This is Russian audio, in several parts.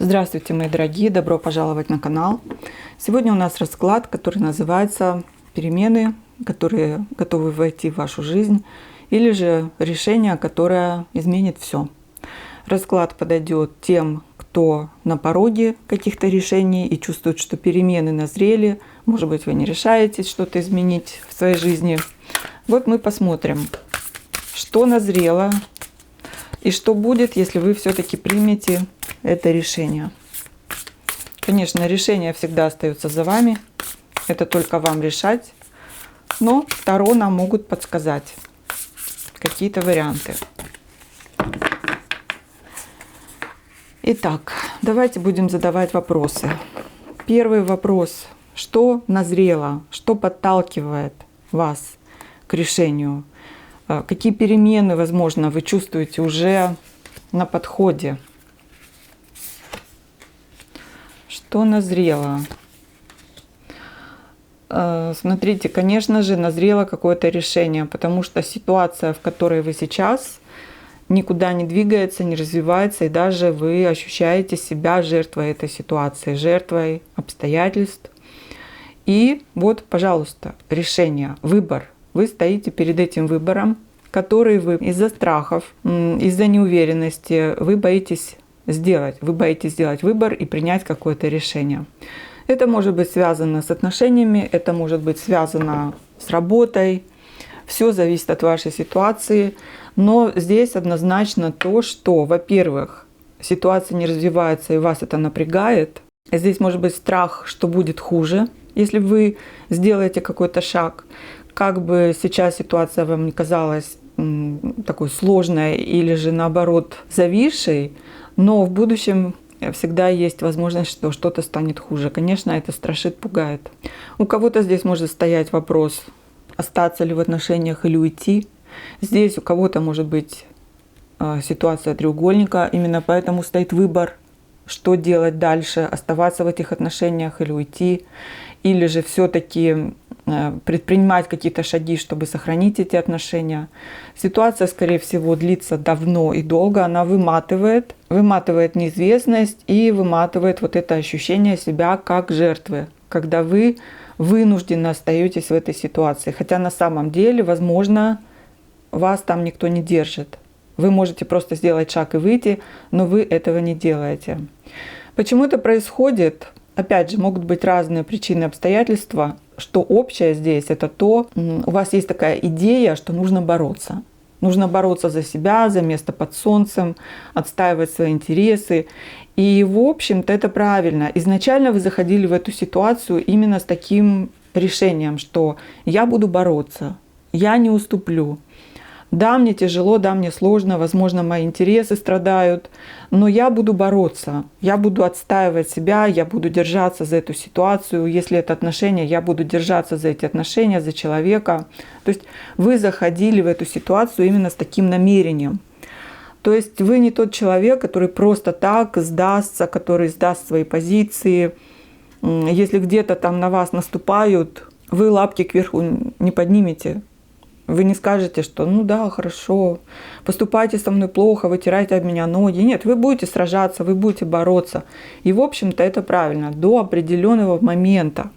Здравствуйте, мои дорогие! Добро пожаловать на канал! Сегодня у нас расклад, который называется «Перемены, которые готовы войти в вашу жизнь» или же «Решение, которое изменит все». Расклад подойдет тем, кто на пороге каких-то решений и чувствует, что перемены назрели. Может быть, вы не решаетесь что-то изменить в своей жизни. Вот мы посмотрим, что назрело и что будет, если вы все-таки примете это решение. Конечно, решение всегда остается за вами. Это только вам решать. Но Таро нам могут подсказать какие-то варианты. Итак, давайте будем задавать вопросы. Первый вопрос. Что назрело? Что подталкивает вас к решению? Какие перемены, возможно, вы чувствуете уже на подходе? Что назрело? Смотрите, конечно же, назрело какое-то решение, потому что ситуация, в которой вы сейчас, никуда не двигается, не развивается, и даже вы ощущаете себя жертвой этой ситуации, жертвой обстоятельств. И вот, пожалуйста, решение, выбор. Вы стоите перед этим выбором, который вы из-за страхов, из-за неуверенности, вы боитесь сделать. Вы боитесь сделать выбор и принять какое-то решение. Это может быть связано с отношениями, это может быть связано с работой. Все зависит от вашей ситуации. Но здесь однозначно то, что, во-первых, ситуация не развивается и вас это напрягает. Здесь может быть страх, что будет хуже, если вы сделаете какой-то шаг. Как бы сейчас ситуация вам не казалась такой сложной или же наоборот зависшей, но в будущем всегда есть возможность, что что-то станет хуже. Конечно, это страшит, пугает. У кого-то здесь может стоять вопрос, остаться ли в отношениях или уйти. Здесь у кого-то может быть ситуация треугольника, именно поэтому стоит выбор, что делать дальше, оставаться в этих отношениях или уйти, или же все-таки предпринимать какие-то шаги, чтобы сохранить эти отношения. Ситуация, скорее всего, длится давно и долго, она выматывает неизвестность и выматывает вот это ощущение себя как жертвы, когда вы вынужденно остаетесь в этой ситуации. Хотя на самом деле, возможно, вас там никто не держит. Вы можете просто сделать шаг и выйти, но вы этого не делаете. Почему это происходит? Опять же, могут быть разные причины, обстоятельства. Что общее здесь, это то, у вас есть такая идея, что нужно бороться. Нужно бороться за себя, за место под солнцем, отстаивать свои интересы. И, в общем-то, это правильно. Изначально вы заходили в эту ситуацию именно с таким решением, что я буду бороться, я не уступлю. Да, мне тяжело, да, мне сложно, возможно, мои интересы страдают, но я буду бороться, я буду отстаивать себя, я буду держаться за эту ситуацию. Если это отношения, я буду держаться за эти отношения, за человека. То есть вы заходили в эту ситуацию именно с таким намерением. То есть вы не тот человек, который просто так сдастся, который сдаст свои позиции. Если где-то там на вас наступают, вы лапки кверху не поднимете. Вы не скажете, что ну да, хорошо, поступайте со мной плохо, вытирайте об меня ноги. Нет, вы будете сражаться, вы будете бороться. И, в общем-то, это правильно до определенного момента,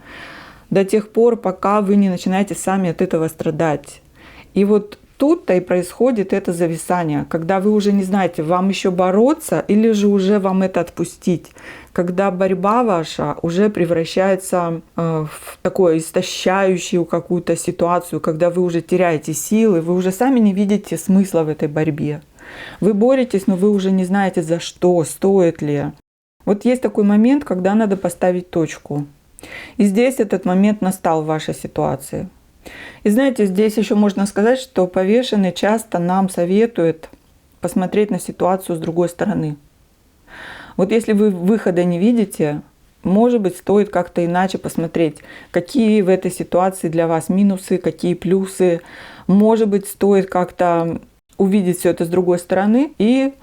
до тех пор, пока вы не начинаете сами от этого страдать. И вот тут-то и происходит это зависание, когда вы уже не знаете, вам еще бороться или же уже вам это отпустить. Когда борьба ваша уже превращается в такую истощающую какую-то ситуацию, когда вы уже теряете силы, вы уже сами не видите смысла в этой борьбе. Вы боретесь, но вы уже не знаете за что, стоит ли. Вот есть такой момент, когда надо поставить точку. И здесь этот момент настал в вашей ситуации. И знаете, здесь еще можно сказать, что повешенный часто нам советует посмотреть на ситуацию с другой стороны. Вот если вы выхода не видите, может быть, стоит как-то иначе посмотреть, какие в этой ситуации для вас минусы, какие плюсы. Может быть, стоит как-то увидеть все это с другой стороны и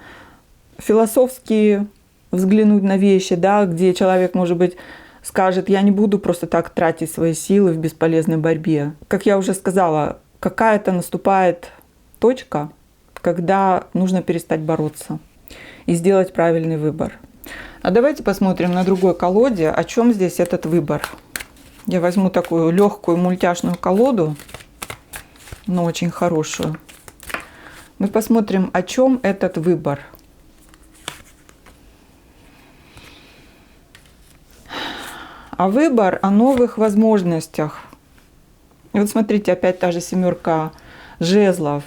философски взглянуть на вещи, да, где человек, может быть, скажет, я не буду просто так тратить свои силы в бесполезной борьбе. Как я уже сказала, какая-то наступает точка, когда нужно перестать бороться и сделать правильный выбор. А давайте посмотрим на другой колоде, о чем здесь этот выбор. Я возьму такую легкую мультяшную колоду, но очень хорошую. Мы посмотрим, о чем этот выбор. А выбор о новых возможностях. И вот смотрите, опять та же семерка жезлов.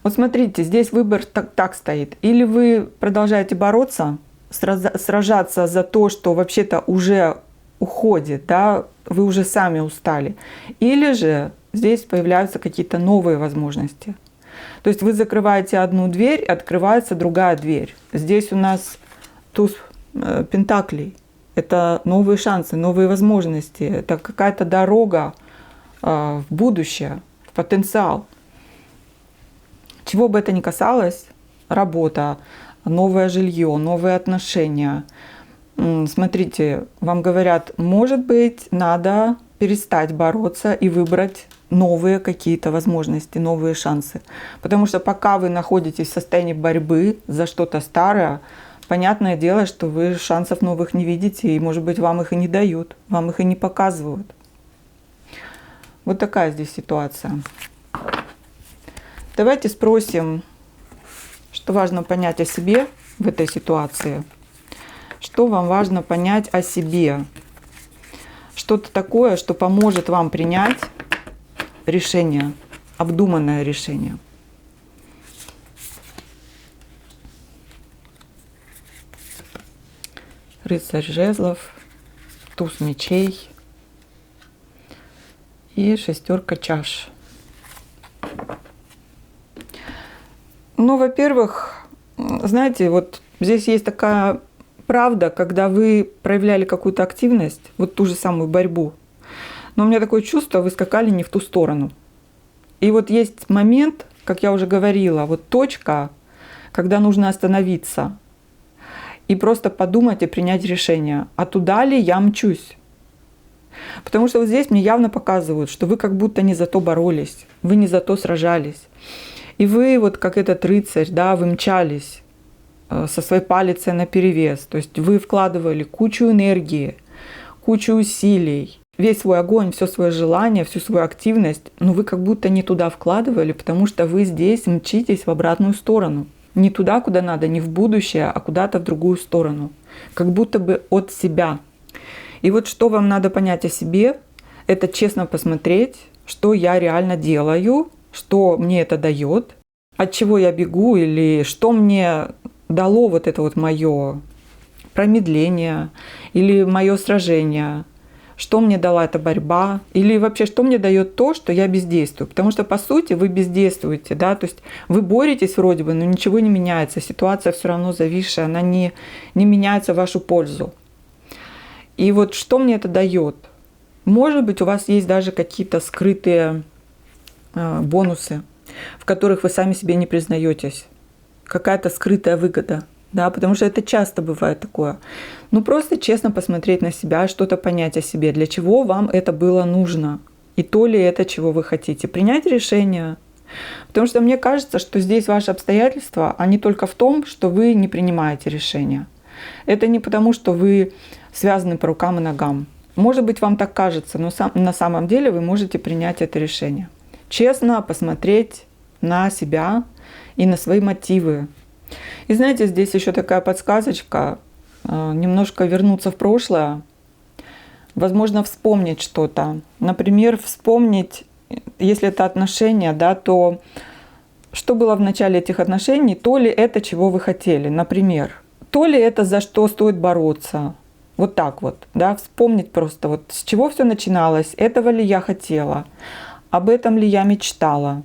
Вот смотрите, здесь выбор так стоит. Или вы продолжаете бороться, сражаться за то, что вообще-то уже уходит, да, вы уже сами устали. Или же здесь появляются какие-то новые возможности. То есть вы закрываете одну дверь, открывается другая дверь. Здесь у нас туз пентаклей. Это новые шансы, новые возможности. Это какая-то дорога в будущее, в потенциал. Чего бы это ни касалось, работа, новое жилье, новые отношения. Смотрите, вам говорят, может быть, надо перестать бороться и выбрать новые какие-то возможности, новые шансы. Потому что пока вы находитесь в состоянии борьбы за что-то старое, понятное дело, что вы шансов новых не видите, и, может быть, вам их и не дают, вам их и не показывают. Вот такая здесь ситуация. Давайте спросим, что важно понять о себе в этой ситуации. Что вам важно понять о себе? Что-то такое, что поможет вам принять решение, обдуманное решение. Рыцарь жезлов, туз мечей и шестерка чаш. Ну, во-первых, знаете, вот здесь есть такая правда, когда вы проявляли какую-то активность, вот ту же самую борьбу, но у меня такое чувство, вы скакали не в ту сторону. И вот есть момент, как я уже говорила, вот точка, когда нужно остановиться и просто подумать и принять решение, а туда ли я мчусь. Потому что вот здесь мне явно показывают, что вы как будто не за то боролись, вы не за то сражались. И вы, вот как этот рыцарь, да, вы мчались со своей палицей наперевес. То есть вы вкладывали кучу энергии, кучу усилий, весь свой огонь, все свое желание, всю свою активность, но вы как будто не туда вкладывали, потому что вы здесь мчитесь в обратную сторону. Не туда, куда надо, не в будущее, а куда-то в другую сторону. Как будто бы от себя. И вот что вам надо понять о себе, это честно посмотреть, что я реально делаю, что мне это дает, от чего я бегу или что мне дало вот это вот мое промедление или мое сражение, что мне дала эта борьба или вообще что мне дает то, что я бездействую. Потому что по сути вы бездействуете, да, то есть вы боретесь вроде бы, но ничего не меняется, ситуация все равно зависшая, она не меняется в вашу пользу. И вот что мне это дает? Может быть, у вас есть даже какие-то скрытые бонусы, в которых вы сами себе не признаетесь. Какая-то скрытая выгода. Да, потому что это часто бывает такое. Ну, просто честно посмотреть на себя, что-то понять о себе, для чего вам это было нужно, и то ли это, чего вы хотите. Принять решение. Потому что мне кажется, что здесь ваши обстоятельства, они только в том, что вы не принимаете решения. Это не потому, что вы связаны по рукам и ногам. Может быть, вам так кажется, но на самом деле вы можете принять это решение. Честно посмотреть на себя и на свои мотивы. И знаете, здесь еще такая подсказочка, немножко вернуться в прошлое, возможно, вспомнить что-то. Например, вспомнить, если это отношения, да, то что было в начале этих отношений, то ли это, чего вы хотели, например. То ли это, за что стоит бороться. Вот так вот, да, вспомнить просто, вот с чего все начиналось, этого ли я хотела. Об этом ли я мечтала?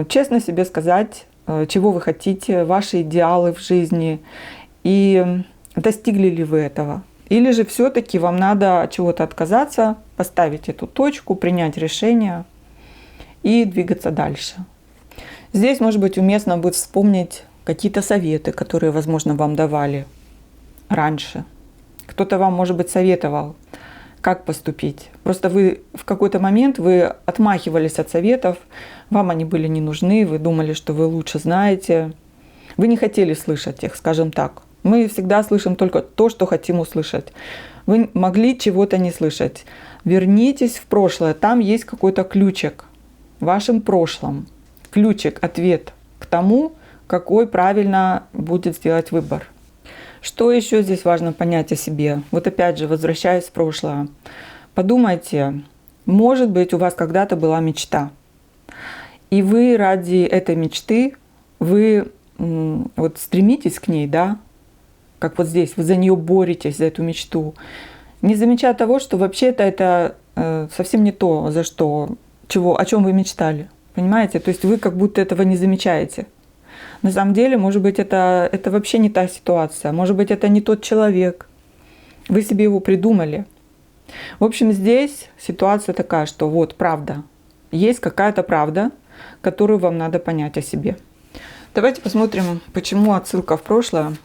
Честно себе сказать, чего вы хотите, ваши идеалы в жизни, и достигли ли вы этого. Или же все-таки вам надо от чего-то отказаться, поставить эту точку, принять решение и двигаться дальше. Здесь, может быть, уместно будет вспомнить какие-то советы, которые, возможно, вам давали раньше. Кто-то вам, может быть, советовал, как поступить. Просто вы в какой-то момент вы отмахивались от советов, вам они были не нужны, вы думали, что вы лучше знаете. Вы не хотели слышать их, скажем так. Мы всегда слышим только то, что хотим услышать. Вы могли чего-то не слышать. Вернитесь в прошлое. Там есть какой-то ключик в вашем прошлом. Ключик, ответ к тому, какой правильно будет сделать выбор. Что еще здесь важно понять о себе? Вот опять же, возвращаясь в прошлое. Подумайте, может быть, у вас когда-то была мечта. И вы ради этой мечты, вы вот стремитесь к ней, да? Как вот здесь, вы за нее боретесь, за эту мечту. Не замечая того, что вообще-то это совсем не то, о чем вы мечтали. Понимаете? То есть вы как будто этого не замечаете. На самом деле, может быть, это вообще не та ситуация. Может быть, это не тот человек. Вы себе его придумали. В общем, здесь ситуация такая, что вот правда. Есть какая-то правда, которую вам надо понять о себе. Давайте посмотрим, почему отсылка в прошлое.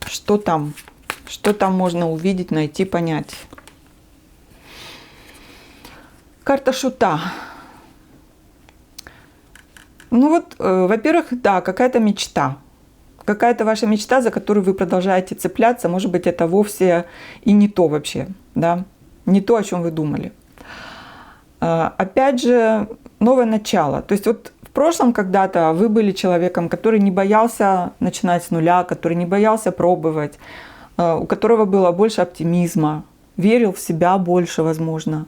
Что там? Что там можно увидеть, найти, понять? Карта Шута. Ну вот, во-первых, да, какая-то мечта. Какая-то ваша мечта, за которую вы продолжаете цепляться. Может быть, это вовсе и не то вообще. Да? Не то, о чем вы думали. Опять же, новое начало. То есть вот в прошлом когда-то вы были человеком, который не боялся начинать с нуля, который не боялся пробовать, у которого было больше оптимизма, верил в себя больше, возможно.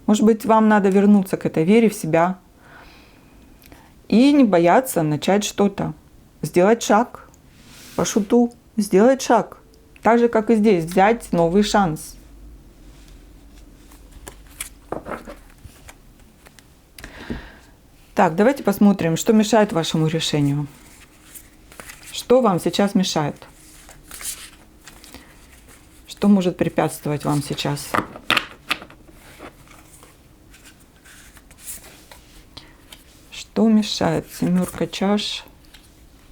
Может быть, вам надо вернуться к этой вере в себя и не бояться начать что-то, сделать шаг по Шуту, сделать шаг. Так же, как и здесь, взять новый шанс. Так, давайте посмотрим, что мешает вашему решению. Что вам сейчас мешает? Что может препятствовать вам сейчас? Что мешает? 7 чаш,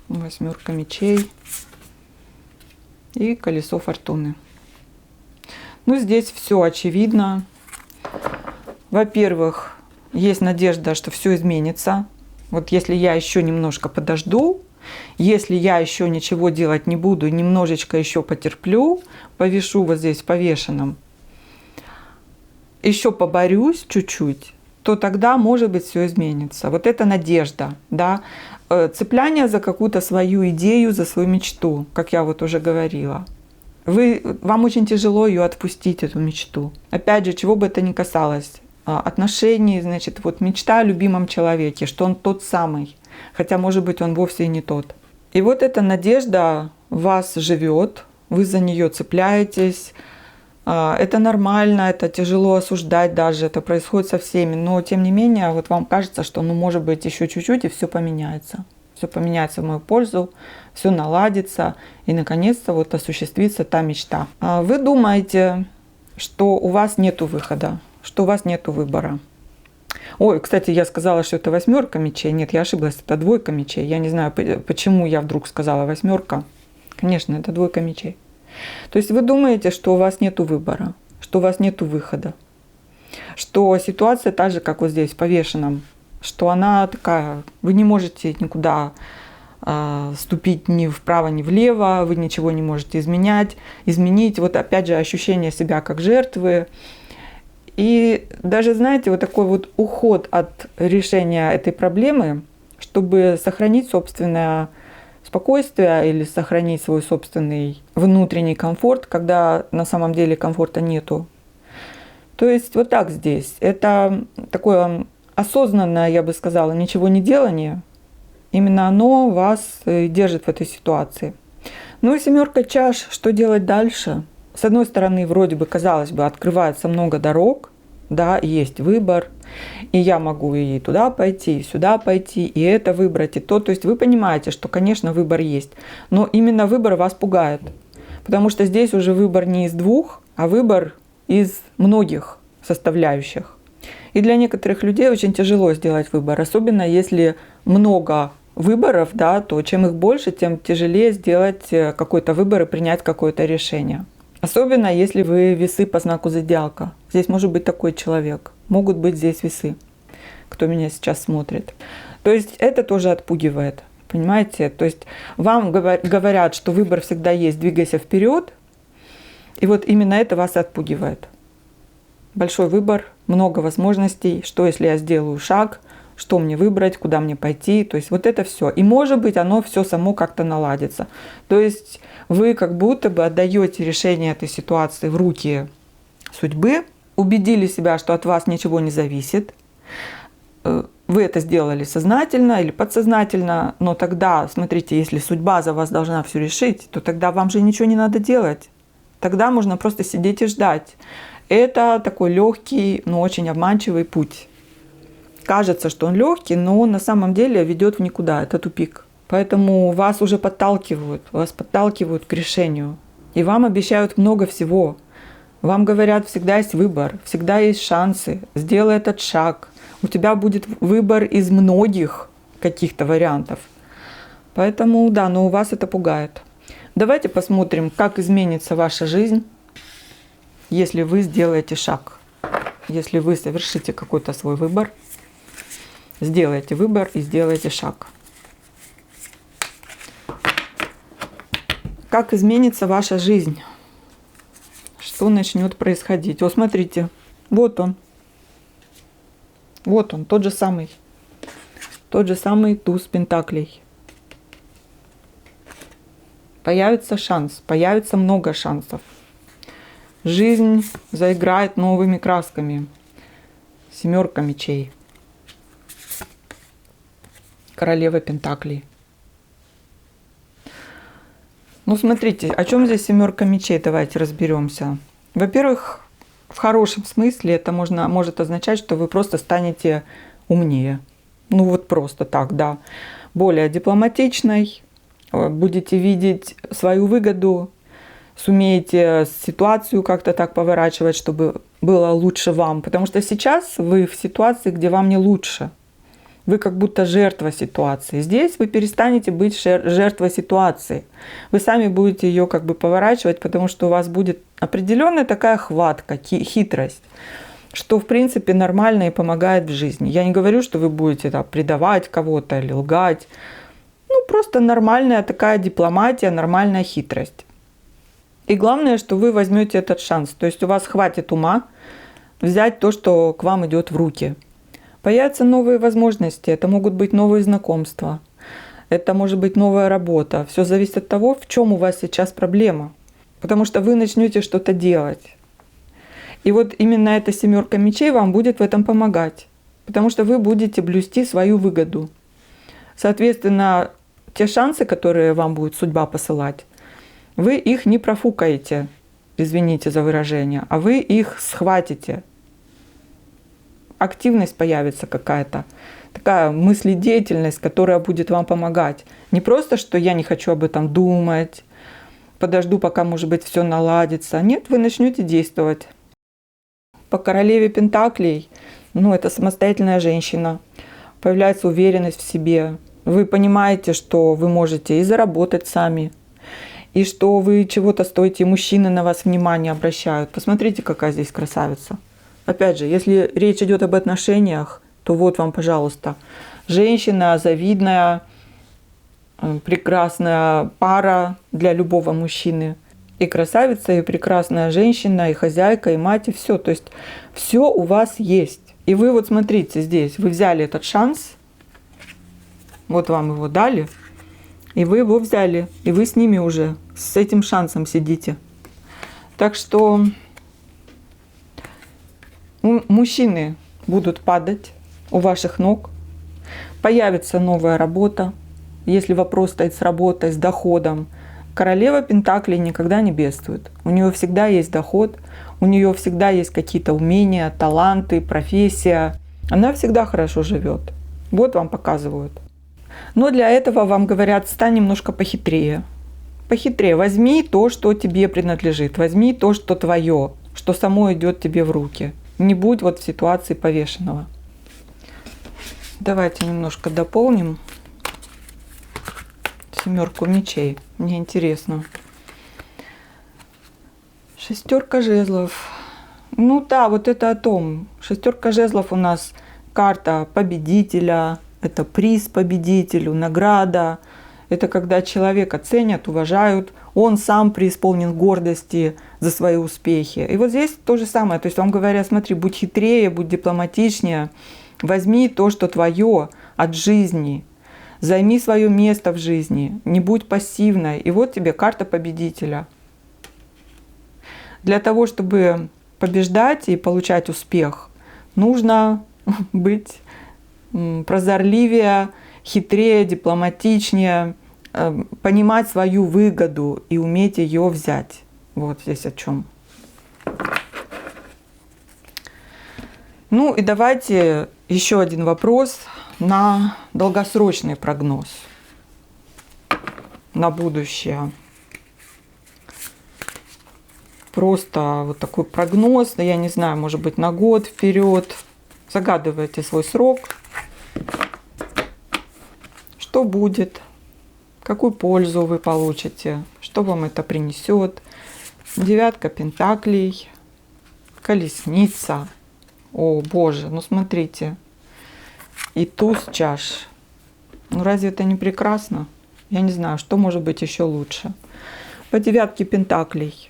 8 мечей и колесо фортуны. Ну, здесь все очевидно. Во-первых, есть надежда, что все изменится. Вот если я еще немножко подожду, если я еще ничего делать не буду, немножечко еще потерплю, повешу вот здесь в повешенном, еще поборюсь чуть-чуть, то тогда, может быть, все изменится. Вот это надежда, да, цепляние за какую-то свою идею, за свою мечту, как я вот уже говорила. Вам очень тяжело ее отпустить, эту мечту. Опять же, чего бы это ни касалось, отношений, значит, вот мечта о любимом человеке, что он тот самый, хотя, может быть, он вовсе и не тот. И вот эта надежда в вас живет, вы за нее цепляетесь. Это нормально, это тяжело осуждать даже, это происходит со всеми, но тем не менее, вот вам кажется, что, ну, может быть, еще чуть-чуть, и все поменяется. Все поменяется в мою пользу, все наладится, и, наконец-то, вот осуществится та мечта. Вы думаете, что у вас нет выхода, что у вас нет выбора. Ой, кстати, я сказала, что это 8 мечей. Нет, я ошиблась, это 2 мечей. Я не знаю, почему я вдруг сказала 8. Конечно, это 2 мечей. То есть вы думаете, что у вас нет выбора, что у вас нет выхода, что ситуация та же, как вот здесь, в повешенном, что она такая, вы не можете никуда ступить ни вправо, ни влево, вы ничего не можете изменить. Вот опять же ощущение себя как жертвы. И даже, знаете, вот такой вот уход от решения этой проблемы, чтобы сохранить собственное спокойствие или сохранить свой собственный внутренний комфорт, когда на самом деле комфорта нету. То есть вот так здесь. Это такое осознанное, я бы сказала, ничего не делание. Именно оно вас держит в этой ситуации. Ну и 7 чаш, что делать дальше? С одной стороны, вроде бы, казалось бы, открывается много дорог, да, есть выбор, и я могу и туда пойти, и сюда пойти, и это выбрать, и то. То есть вы понимаете, что, конечно, выбор есть, но именно выбор вас пугает, потому что здесь уже выбор не из 2, а выбор из многих составляющих. И для некоторых людей очень тяжело сделать выбор, особенно если много выборов, да, то чем их больше, тем тяжелее сделать какой-то выбор и принять какое-то решение. Особенно если вы весы по знаку зодиака. Здесь может быть такой человек. Могут быть здесь весы, кто меня сейчас смотрит. То есть это тоже отпугивает. Понимаете? То есть вам говорят, что выбор всегда есть, двигайся вперед. И вот именно это вас отпугивает. Большой выбор, много возможностей. Что, если я сделаю шаг? Что мне выбрать? Куда мне пойти? То есть вот это все. И может быть, оно все само как-то наладится. То есть вы как будто бы отдаете решение этой ситуации в руки судьбы, убедили себя, что от вас ничего не зависит. Вы это сделали сознательно или подсознательно, но тогда, смотрите, если судьба за вас должна все решить, то тогда вам же ничего не надо делать. Тогда можно просто сидеть и ждать. Это такой легкий, но очень обманчивый путь. Кажется, что он легкий, но он на самом деле ведет в никуда. Это тупик. Поэтому вас уже подталкивают к решению. И вам обещают много всего. Вам говорят, всегда есть выбор, всегда есть шансы. Сделай этот шаг. У тебя будет выбор из многих каких-то вариантов. Поэтому да, но у вас это пугает. Давайте посмотрим, как изменится ваша жизнь, если вы сделаете шаг. Если вы совершите какой-то свой выбор, сделайте выбор и сделайте шаг. Как изменится ваша жизнь? Что начнет происходить? О, смотрите, вот он. Вот он, тот же самый туз пентаклей. Появится шанс, появится много шансов. Жизнь заиграет новыми красками. Семерка мечей. Королева пентаклей. Ну, смотрите, о чем здесь семерка мечей? Давайте разберемся. Во-первых, в хорошем смысле это может означать, что вы просто станете умнее. Ну вот просто так, да. Более дипломатичной, будете видеть свою выгоду, сумеете ситуацию как-то так поворачивать, чтобы было лучше вам. Потому что сейчас вы в ситуации, где вам не лучше. Вы как будто жертва ситуации. Здесь вы перестанете быть жертвой ситуации. Вы сами будете ее как бы поворачивать, потому что у вас будет определенная такая хватка, хитрость, что в принципе нормально и помогает в жизни. Я не говорю, что вы будете предавать кого-то или лгать. Ну, просто нормальная такая дипломатия, нормальная хитрость. И главное, что вы возьмете этот шанс. То есть у вас хватит ума взять то, что к вам идет в руки. Появятся новые возможности, это могут быть новые знакомства, это может быть новая работа. Все зависит от того, в чем у вас сейчас проблема. Потому что вы начнете что-то делать. И вот именно эта семерка мечей вам будет в этом помогать. Потому что вы будете блюсти свою выгоду. Соответственно, те шансы, которые вам будет судьба посылать, вы их не профукаете, извините за выражение, а вы их схватите. Активность появится какая-то, такая мыследеятельность, которая будет вам помогать. Не просто, что я не хочу об этом думать, подожду, пока, может быть, все наладится. Нет, вы начнете действовать. По королеве пентаклей, это самостоятельная женщина, появляется уверенность в себе. Вы понимаете, что вы можете и заработать сами, и что вы чего-то стоите, и мужчины на вас внимание обращают. Посмотрите, какая здесь красавица. Опять же, если речь идет об отношениях, то вот вам, пожалуйста, женщина завидная, прекрасная пара для любого мужчины. И красавица, и прекрасная женщина, и хозяйка, и мать, и все. То есть все у вас есть. И вы вот смотрите здесь, вы взяли этот шанс, вот вам его дали, и вы его взяли, и вы с ними уже, с этим шансом сидите. Так что мужчины будут падать у ваших ног, появится новая работа, если вопрос стоит с работой, с доходом. Королева пентаклей никогда не бедствует. У нее всегда есть доход, у нее всегда есть какие-то умения, таланты, профессия. Она всегда хорошо живет. Вот вам показывают. Но для этого вам говорят, стань немножко похитрее. Похитрее. Возьми то, что тебе принадлежит. Возьми то, что твое, что само идет тебе в руки. Не будь вот в ситуации повешенного. Давайте немножко дополним семерку мечей. Мне интересно. Шестерка жезлов. Ну да, вот это о том. Шестерка жезлов у нас карта победителя, это приз победителю, награда. Это когда человека ценят, уважают, он сам преисполнен гордости за свои успехи. И вот здесь то же самое. То есть вам говорят, смотри, будь хитрее, будь дипломатичнее, возьми то, что твое от жизни, займи свое место в жизни, не будь пассивной. И вот тебе карта победителя. Для того, чтобы побеждать и получать успех, нужно быть прозорливее, хитрее, дипломатичнее, понимать свою выгоду и уметь ее взять. Вот здесь о чем. Ну и давайте еще один вопрос на долгосрочный прогноз, на будущее. Просто вот такой прогноз, да, я не знаю, может быть, на год вперед. Загадывайте свой срок. Что будет? Какую пользу вы получите? Что вам это принесет? Девятка пентаклей. Колесница. О, Боже, ну смотрите. И туз чаш. Ну разве это не прекрасно? Я не знаю, что может быть еще лучше. По девятке пентаклей.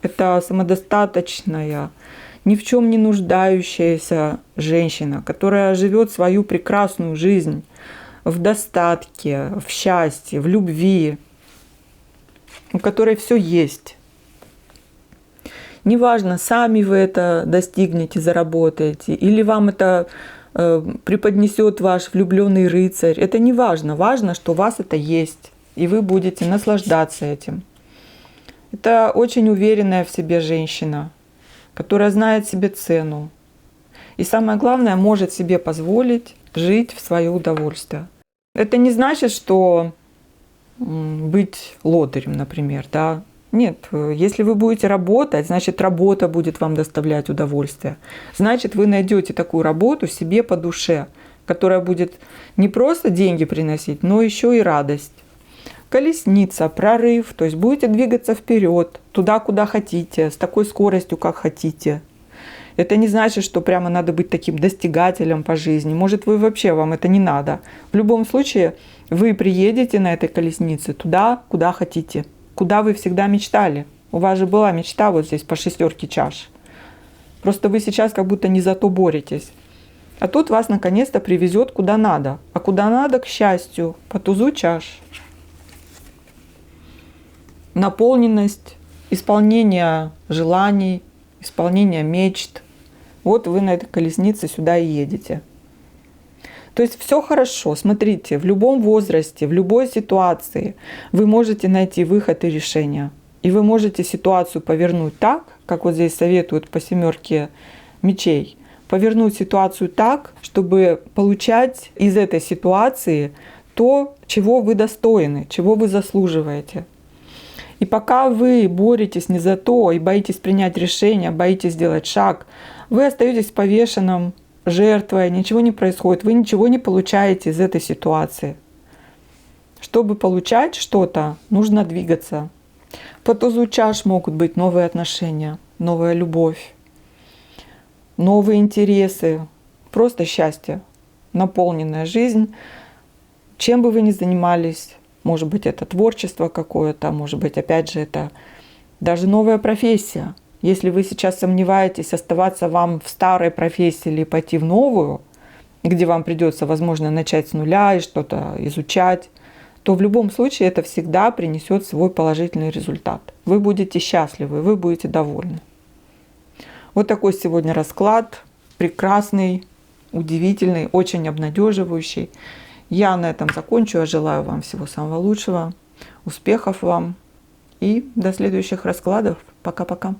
Это самодостаточная, ни в чем не нуждающаяся женщина, которая живет свою прекрасную жизнь в достатке, в счастье, в любви, у которой все есть. Неважно, сами вы это достигнете, заработаете, или вам это преподнесет ваш влюбленный рыцарь. Это не важно. Важно, что у вас это есть, и вы будете наслаждаться этим. Это очень уверенная в себе женщина, которая знает себе цену. И самое главное, может себе позволить жить в свое удовольствие. Это не значит, что быть лодырем, например, да. Нет, если вы будете работать, значит, работа будет вам доставлять удовольствие. Значит, вы найдете такую работу себе по душе, которая будет не просто деньги приносить, но еще и радость. Колесница, прорыв, то есть будете двигаться вперед, туда, куда хотите, с такой скоростью, как хотите. Это не значит, что прямо надо быть таким достигателем по жизни. Может, вы вообще, вам это не надо. В любом случае, вы приедете на этой колеснице туда, куда хотите, куда вы всегда мечтали. У вас же была мечта вот здесь по шестерке чаш. Просто вы сейчас как будто не за то боретесь. А тут вас наконец-то привезет куда надо. А куда надо, к счастью, по тузу чаш. Наполненность, исполнение желаний, исполнение мечт. Вот вы на этой колеснице сюда и едете. То есть все хорошо. Смотрите, в любом возрасте, в любой ситуации вы можете найти выход и решение. И вы можете ситуацию повернуть так, как вот здесь советуют по семерке мечей. Повернуть ситуацию так, чтобы получать из этой ситуации то, чего вы достойны, чего вы заслуживаете. И пока вы боретесь не за то и боитесь принять решение, боитесь сделать шаг, вы остаетесь повешенным, жертвой, ничего не происходит, вы ничего не получаете из этой ситуации. Чтобы получать что-то, нужно двигаться. По тузу чаш могут быть новые отношения, новая любовь, новые интересы, просто счастье, наполненная жизнь. Чем бы вы ни занимались, может быть, это творчество какое-то, может быть, опять же, это даже новая профессия. Если вы сейчас сомневаетесь, оставаться вам в старой профессии или пойти в новую, где вам придется, возможно, начать с нуля и что-то изучать, то в любом случае это всегда принесет свой положительный результат. Вы будете счастливы, вы будете довольны. Вот такой сегодня расклад. Прекрасный, удивительный, очень обнадеживающий. Я на этом закончу. Я желаю вам всего самого лучшего, успехов вам и до следующих раскладов. Пока-пока.